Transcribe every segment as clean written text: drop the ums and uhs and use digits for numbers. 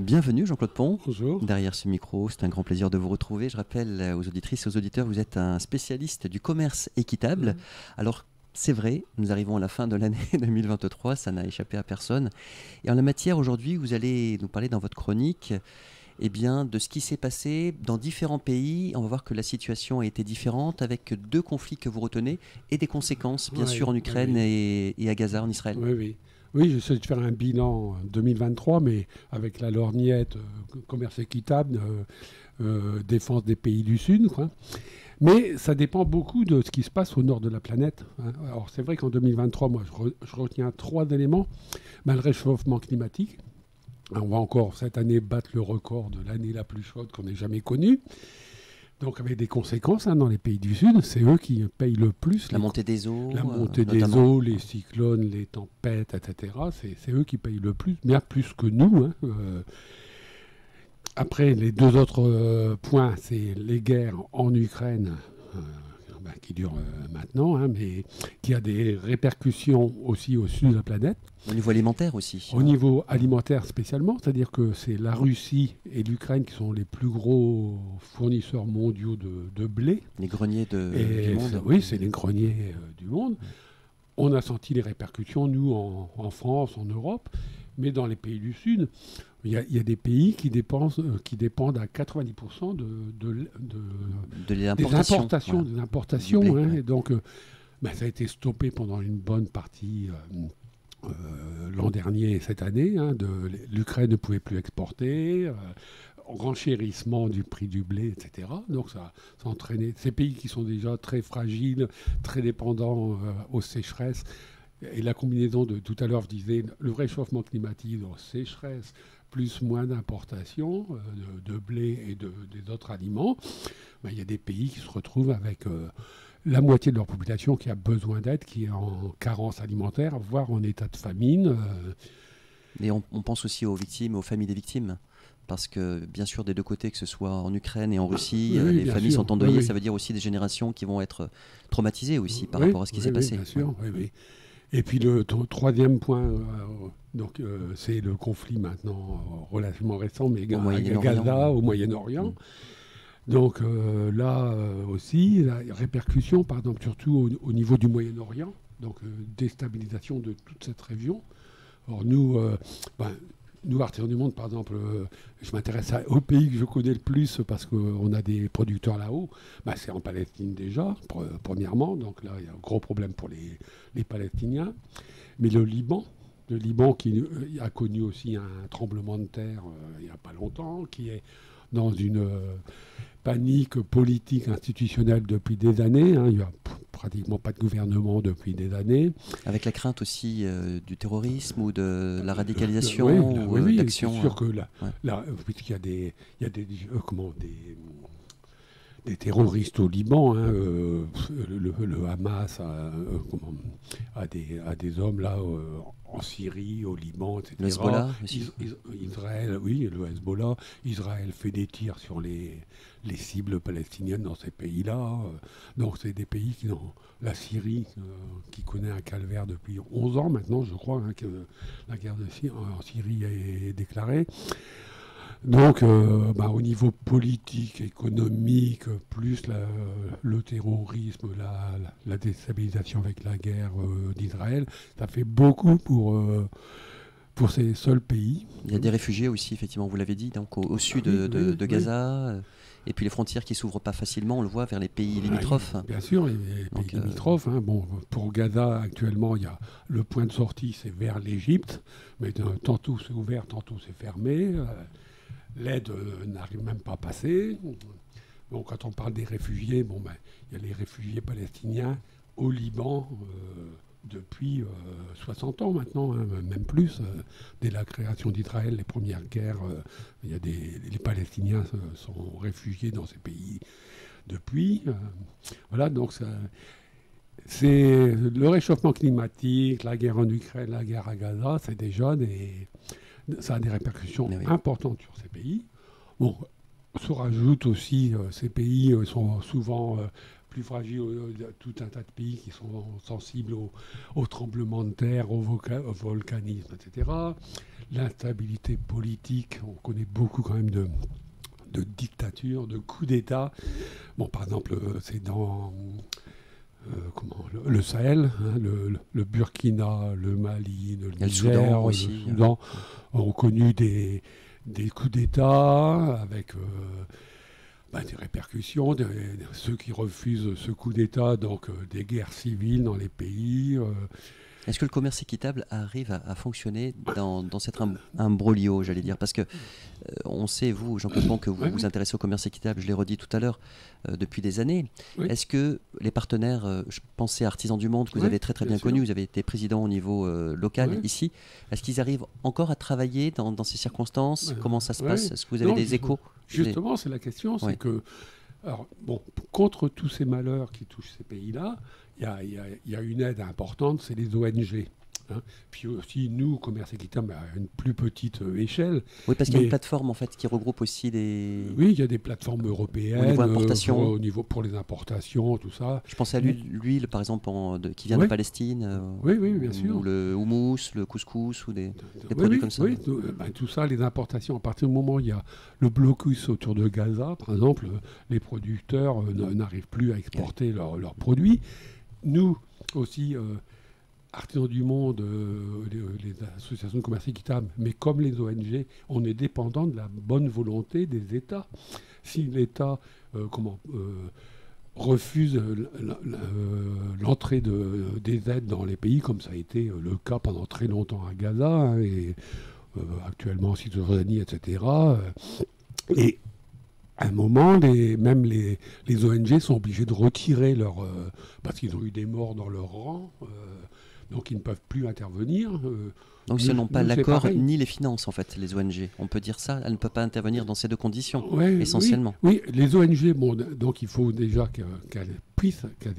Bienvenue Jean-Claude Pont. Bonjour. Derrière ce micro, c'est un grand plaisir de vous retrouver. Je rappelle aux auditrices et aux auditeurs, vous êtes un spécialiste du commerce équitable. Alors, c'est vrai, nous arrivons à la fin de l'année 2023, ça n'a échappé à personne. Et en la matière, aujourd'hui, vous allez nous parler dans votre chronique de ce qui s'est passé dans différents pays. On va voir que la situation a été différente avec deux conflits que vous retenez et des conséquences, bien sûr, en Ukraine et à Gaza, en Israël. Oui, j'essaie de faire un bilan 2023, mais avec la lorgnette, commerce équitable, défense des pays du Sud, quoi. Mais ça dépend beaucoup de ce qui se passe au nord de la planète. Alors c'est vrai qu'en 2023, moi je retiens 3 éléments. Le réchauffement climatique. On va encore cette année battre le record de l'année la plus chaude qu'on ait jamais connue. Donc avec des conséquences dans les pays du Sud, c'est eux qui payent le plus. La montée des eaux. La montée des eaux, les cyclones, les tempêtes, etc. C'est eux qui payent le plus, bien plus que nous. Après, les deux autres points, c'est les guerres en Ukraine, qui durent maintenant, mais qui a des répercussions aussi au sud de la planète. Au niveau alimentaire aussi. Au niveau alimentaire spécialement, c'est-à-dire que c'est la Russie et l'Ukraine qui sont les plus gros fournisseurs mondiaux de blé. Les greniers du monde. Oui, c'est les greniers du monde. On a senti les répercussions, nous, en France, en Europe, mais dans les pays du Sud, il y a des pays qui dépendent à 90% des importations. Et donc, ça a été stoppé pendant une bonne partie l'an dernier et cette année. L'Ukraine ne pouvait plus exporter, renchérissement du prix du blé, etc. Donc ça a entraîné ces pays qui sont déjà très fragiles, très dépendants aux sécheresses. Et la combinaison de tout à l'heure, je disais, le réchauffement climatique, donc sécheresse, plus moins d'importation de blé et des autres aliments, il y a des pays qui se retrouvent avec la moitié de leur population qui a besoin d'aide, qui est en carence alimentaire, voire en état de famine. Et on pense aussi aux victimes, aux familles des victimes. Parce que, bien sûr, des deux côtés, que ce soit en Ukraine et en Russie, les familles sont endeuillées. Ça veut dire aussi des générations qui vont être traumatisées aussi par rapport à ce qui s'est passé. Bien sûr, oui. Et puis le troisième point, c'est le conflit maintenant relativement récent, mais à Gaza, au Moyen-Orient. Donc là aussi, la répercussion, par exemple, surtout au niveau du Moyen-Orient, donc déstabilisation de toute cette région. Alors nous, Artisans du Monde, par exemple, je m'intéresse au pays que je connais le plus parce qu'on a des producteurs là-haut. C'est en Palestine déjà, premièrement. Donc là, il y a un gros problème pour les Palestiniens. Mais le Liban qui a connu aussi un tremblement de terre il n'y a pas longtemps, qui est dans une panique politique institutionnelle depuis des années. Il n'y a pratiquement pas de gouvernement depuis des années. Avec la crainte aussi du terrorisme ou de la radicalisation oui, d'action. C'est sûr que puisqu'il y a des terroristes au Liban, le Hamas a des hommes là en Syrie, au Liban, etc. Le Hezbollah aussi. Israël, oui, le Hezbollah. Israël fait des tirs sur les cibles palestiniennes dans ces pays-là. Donc c'est des pays qui ont la Syrie qui connaît un calvaire depuis 11 ans maintenant, je crois, que la guerre en Syrie est déclarée. Donc, au niveau politique, économique, plus le terrorisme, la déstabilisation avec la guerre d'Israël, ça fait beaucoup pour ces seuls pays. Il y a des réfugiés aussi, effectivement, vous l'avez dit, donc au sud de Gaza. Et puis les frontières qui ne s'ouvrent pas facilement, on le voit, vers les pays limitrophes. Bien sûr, les pays limitrophes. Pour Gaza, actuellement, il y a le point de sortie, c'est vers l'Égypte. Mais tantôt c'est ouvert, tantôt c'est fermé. L'aide n'arrive même pas à passer. Donc, quand on parle des réfugiés, il y a les réfugiés palestiniens au Liban depuis 60 ans maintenant, même plus. Dès la création d'Israël, les premières guerres, les Palestiniens sont réfugiés dans ces pays depuis. Donc c'est le réchauffement climatique, la guerre en Ukraine, la guerre à Gaza, c'est déjà ça a des répercussions importantes sur ces pays. Se rajoute aussi, ces pays sont souvent plus fragile, tout un tas de pays qui sont sensibles aux tremblements de terre, au volcanisme, etc. L'instabilité politique, on connaît beaucoup quand même de dictatures, de coups d'État. Bon, par exemple, c'est dans le Sahel, hein, le Burkina, le Mali, le Niger, le Soudan ont connu des coups d'État avec des répercussions, ceux qui refusent ce coup d'État, donc des guerres civiles dans les pays. Est-ce que le commerce équitable arrive à fonctionner dans cet imbroglio, j'allais dire? Parce que on sait, vous, Jean-Claude Pont, que vous vous intéressez au commerce équitable, je l'ai redit tout à l'heure, depuis des années. Oui. Est-ce que les partenaires, je pensais à Artisans du Monde, que vous avez très bien connu, vous avez été président au niveau local ici, est-ce qu'ils arrivent encore à travailler dans ces circonstances? Comment ça se passe? Est-ce que vous avez des échos? Justement, c'est la question, c'est que, alors, bon, contre tous ces malheurs qui touchent ces pays-là, il y a une aide importante, c'est les ONG. Hein. Puis aussi, nous, commerce équitable, à une plus petite échelle. Oui, parce qu'il y a une plateforme en fait qui regroupe aussi des. Oui, il y a des plateformes européennes. Au niveau importation. Pour les importations, tout ça. Je pensais à l'huile, par exemple, qui vient de Palestine. Oui, bien sûr. Ou le houmous, le couscous, ou des produits comme ça. Oui, tout ça, les importations. À partir du moment où il y a le blocus autour de Gaza, par exemple, les producteurs n'arrivent plus à exporter leurs produits. Nous aussi. Artisans du Monde, les associations de commerce équitable, mais comme les ONG, on est dépendant de la bonne volonté des États. Si l'État refuse l'entrée des aides dans les pays, comme ça a été le cas pendant très longtemps à Gaza, et actuellement en Cisjordanie, etc., et à un moment, même les ONG sont obligés de retirer parce qu'ils ont eu des morts dans leur rang, donc ils ne peuvent plus intervenir. Donc ils n'ont pas l'accord ni les finances, en fait, les ONG. On peut dire ça, elles ne peuvent pas intervenir dans ces deux conditions, essentiellement. Oui, les ONG, donc il faut déjà qu'elles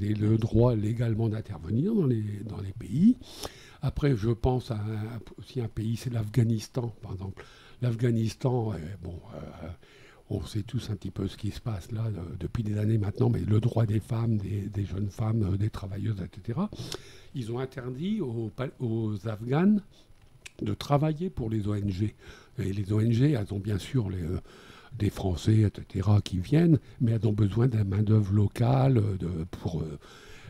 aient le droit légalement d'intervenir dans les pays. Après, je pense à aussi un pays, c'est l'Afghanistan, par exemple. L'Afghanistan, on sait tous un petit peu ce qui se passe là depuis des années maintenant, mais le droit des femmes, des jeunes femmes, des travailleuses, etc. Ils ont interdit aux Afghanes de travailler pour les ONG. Et les ONG, elles ont bien sûr des Français, etc., qui viennent, mais elles ont besoin de la main-d'œuvre locale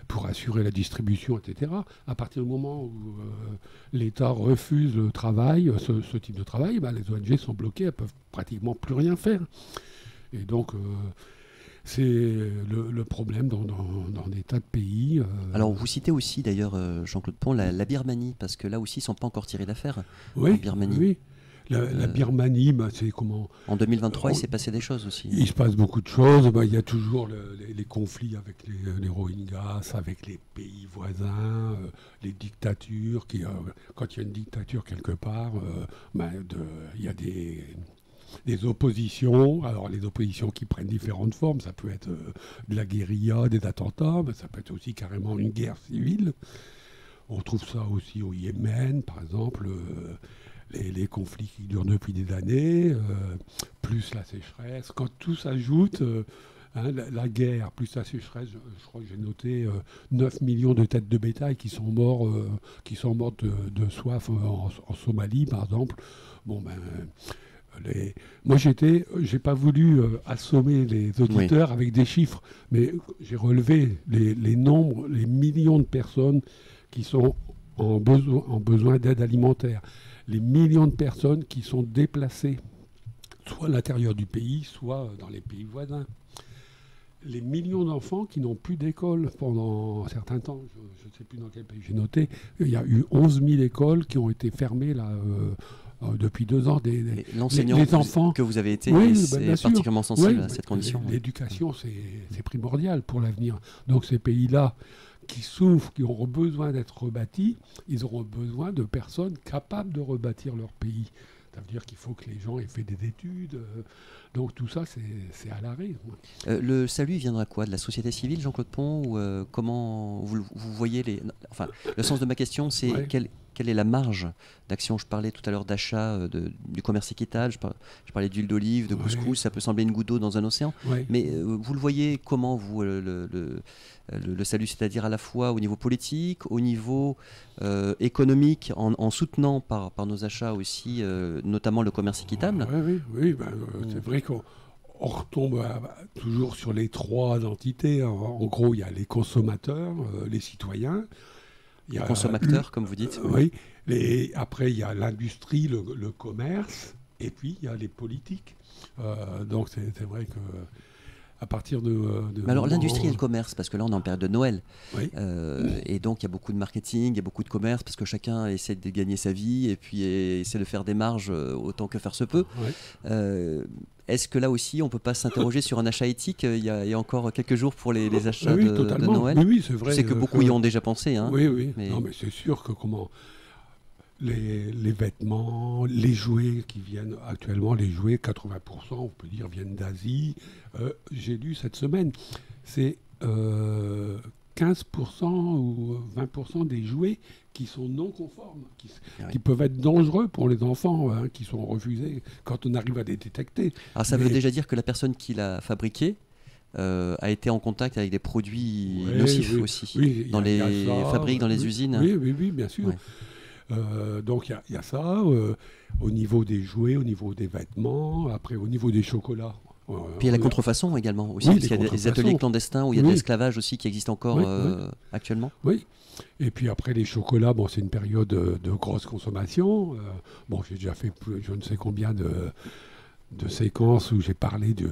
pour assurer la distribution, etc. À partir du moment où l'État refuse le travail, ce type de travail, les ONG sont bloquées, elles ne peuvent pratiquement plus rien faire. Et donc, c'est le problème dans des tas de pays. Alors, vous citez aussi, d'ailleurs, Jean-Claude Pont, la Birmanie, parce que là aussi, ils ne sont pas encore tirés d'affaire. Oui, en Birmanie. Oui. La Birmanie, c'est comment... En 2023, il s'est passé des choses aussi. Il se passe beaucoup de choses. Il y a toujours les conflits avec les Rohingyas, avec les pays voisins, les dictatures. Quand il y a une dictature quelque part, il y a des oppositions. Alors les oppositions qui prennent différentes formes, ça peut être de la guérilla, des attentats, mais ça peut être aussi carrément une guerre civile. On trouve ça aussi au Yémen, par exemple. Les conflits qui durent depuis des années, plus la sécheresse. Quand tout s'ajoute, la guerre, plus la sécheresse, je crois que j'ai noté 9 millions de têtes de bétail qui sont mortes de soif en Somalie, par exemple. Bon, moi, j'ai pas voulu assommer les auditeurs avec des chiffres, mais j'ai relevé les nombres, les millions de personnes qui sont en besoin d'aide alimentaire. Les millions de personnes qui sont déplacées, soit à l'intérieur du pays, soit dans les pays voisins. Les millions d'enfants qui n'ont plus d'école pendant un certain temps. Je ne sais plus dans quel pays j'ai noté. Il y a eu 11 000 écoles qui ont été fermées là, depuis 2 ans. L'enseignant les enfants que vous avez été, c'est bien particulièrement sensible à cette condition. L'éducation, c'est primordial pour l'avenir. Donc ces pays-là qui souffrent, qui auront besoin d'être rebâtis, ils auront besoin de personnes capables de rebâtir leur pays. Ça veut dire qu'il faut que les gens aient fait des études. Donc tout ça, c'est à l'arrêt. Le salut viendra quoi? De la société civile, Jean-Claude Pont? Ou comment vous voyez les... Enfin, le sens de ma question, c'est quelle est la marge d'action? Je parlais tout à l'heure d'achat du commerce équitable, je parlais d'huile d'olive, de couscous, ça peut sembler une goutte d'eau dans un océan, mais vous le voyez comment, vous, le salut, c'est-à-dire à la fois au niveau politique, au niveau économique, en soutenant par nos achats aussi, notamment le commerce équitable? Oui, c'est vrai qu'on retombe toujours sur les trois entités. En gros, il y a les consommateurs, les citoyens. Les consommateurs, comme vous dites. Oui. Après, il y a l'industrie, le commerce, et puis il y a les politiques. Donc c'est vrai que à partir de mais alors l'industrie et le commerce, parce que là on est en période de Noël, et donc il y a beaucoup de marketing, il y a beaucoup de commerce, parce que chacun essaie de gagner sa vie et puis essaie de faire des marges autant que faire se peut. Est-ce que là aussi on ne peut pas s'interroger sur un achat éthique? Il y a encore quelques jours pour les achats de Noël. Oui, c'est vrai. Je sais que beaucoup y ont déjà pensé. Hein, oui. Non, mais c'est sûr que les vêtements, les jouets qui viennent actuellement, les jouets, 80%, on peut dire, viennent d'Asie. J'ai lu cette semaine, c'est 15% ou 20% des jouets qui sont non conformes, qui peuvent être dangereux pour les enfants, qui sont refusés quand on arrive à les détecter. Alors ça veut déjà dire que la personne qui l'a fabriqué a été en contact avec des produits nocifs aussi, dans les fabriques, dans les usines. Oui, bien sûr. Donc il y a ça, au niveau des jouets, au niveau des vêtements, après au niveau des chocolats. Puis il y a la contrefaçon également aussi, parce qu'il y a des ateliers clandestins où il y a de l'esclavage aussi qui existe encore actuellement. Oui, et puis après les chocolats, c'est une période de grosse consommation. J'ai déjà fait je ne sais combien de séquences où j'ai parlé de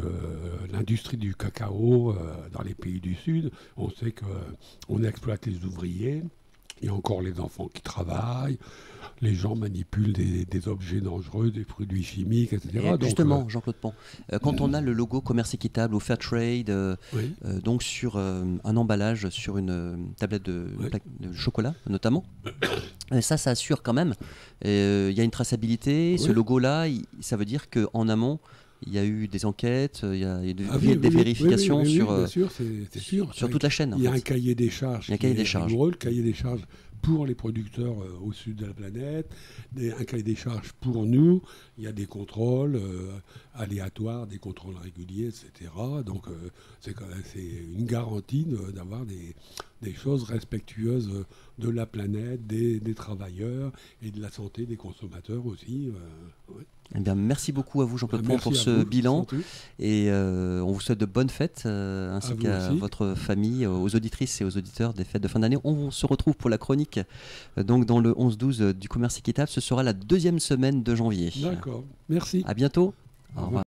l'industrie du cacao dans les pays du Sud. On sait qu'on exploite les ouvriers. Il y a encore les enfants qui travaillent, les gens manipulent des objets dangereux, des produits chimiques, etc. Et justement, Jean-Claude Pont, quand on a le logo commerce équitable ou fair trade, donc sur un emballage, sur une tablette de chocolat notamment, ça assure quand même. Il y a une traçabilité, ce logo-là, ça veut dire qu'en amont, il y a eu des enquêtes, il y a des vérifications sur toute la chaîne. Il y a un cahier des charges. Le cahier des charges pour les producteurs au sud de la planète, un cahier des charges pour nous. Il y a des contrôles aléatoires, des contrôles réguliers, etc. Donc c'est une garantie d'avoir des choses respectueuses de la planète, des travailleurs et de la santé des consommateurs aussi. Eh bien, merci beaucoup à vous, Jean-Claude Pont, pour ce bilan. Et on vous souhaite de bonnes fêtes, ainsi qu'à votre famille, aux auditrices et aux auditeurs des fêtes de fin d'année. On se retrouve pour la chronique donc dans le 11-12 du commerce équitable. Ce sera la deuxième semaine de janvier. D'accord, merci. À bientôt. Au revoir.